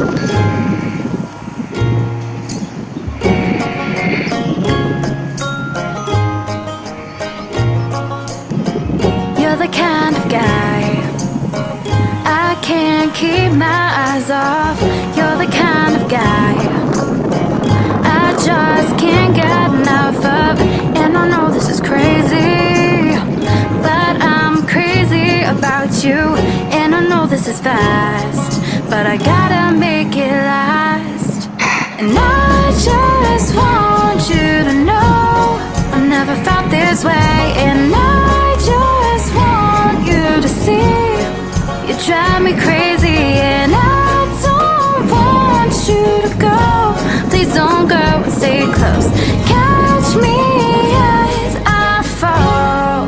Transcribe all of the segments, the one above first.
You're the kind of guy I can't keep my eyes off. You're the kind of guy I just can't get enough of. And I know this is crazy, but I'm crazy about you. And I know this is fast, but I gotta make it last. And I just want you to know I've never felt this way. And I just want you to see you drive me crazy. And I don't want you to go. Please don't go and stay close. Catch me as I fall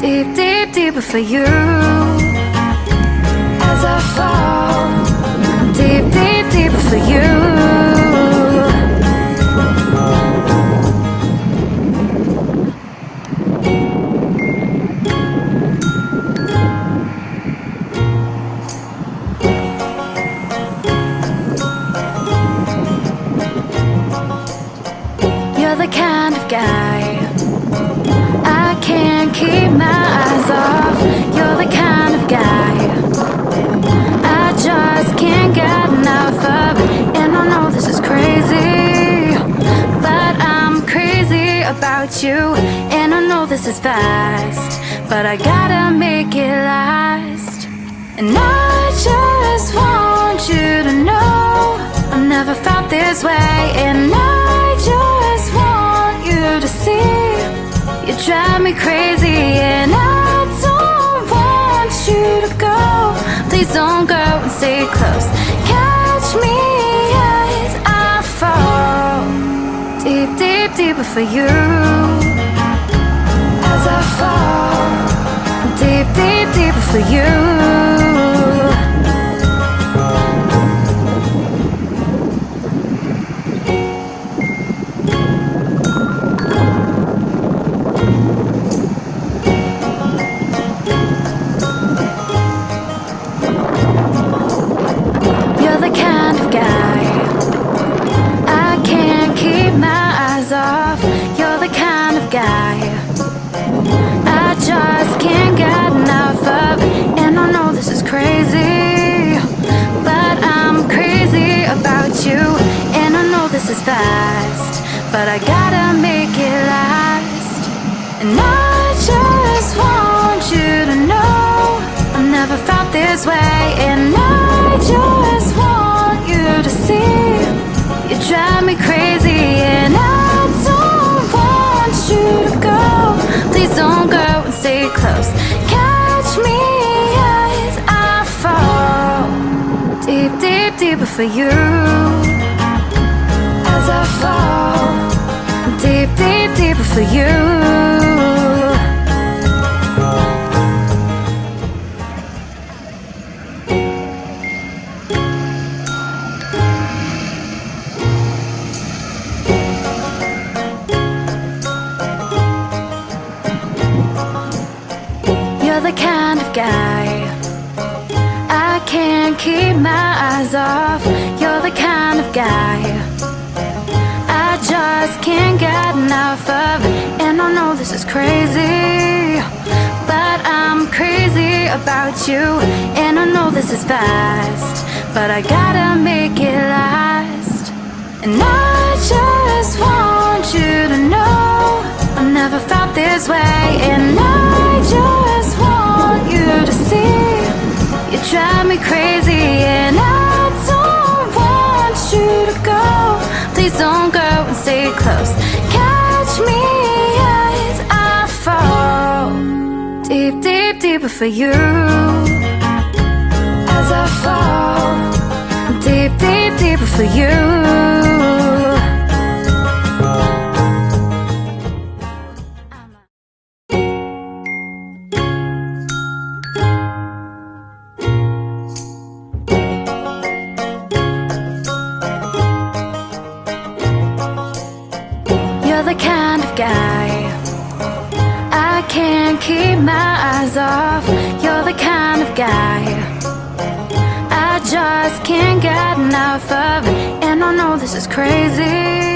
deep, deep, deeper for you. As I fall deep, deep, deeper for you. You're the kind of guy I can't keep my eyes off. You're the kind of guy I just can't get enough of. And I know this is crazy, but I'm crazy about you. And I know this is fast, but I gotta make it last. And I just want you to know I've never felt this way. And I just want you to see you drive me crazy. And I don't want you to go. Please don't go and stay close. Catch me as I fall deep, deep, deeper for you. As I fall deep, deep, deeper for you. You're the kind of guy I can't keep my eyes off. You're the kind of guy I just can't get enough of. And I know this is crazy, but I'm crazy about you. And I know this is fast, but I gotta make it last. And I just want you to know I've never felt this way. And I just want you to see you drive me crazy. And I don't want you to go. Please don't go and stay close. Catch me as I fall deep, deep, deeper for you. As I fall deep, deep, deeper for you. You're the kind of guy I can't keep my eyes off. You're the kind of guy I just can't get enough of. And I know this is crazy, but I'm crazy about you. And I know this is fast, but I gotta make it last. And I just want you to know I've never felt this way. And I just want you to see you drive me crazy. And I don't want you to go. Please don't go and stay close. Catch me as I fall deep, deep, deeper for you. As I fall deep, deep, deeper for you. You're the kind of guy I can't keep my eyes off. You're the kind of guy I just can't get enough of it. And I know this is crazy,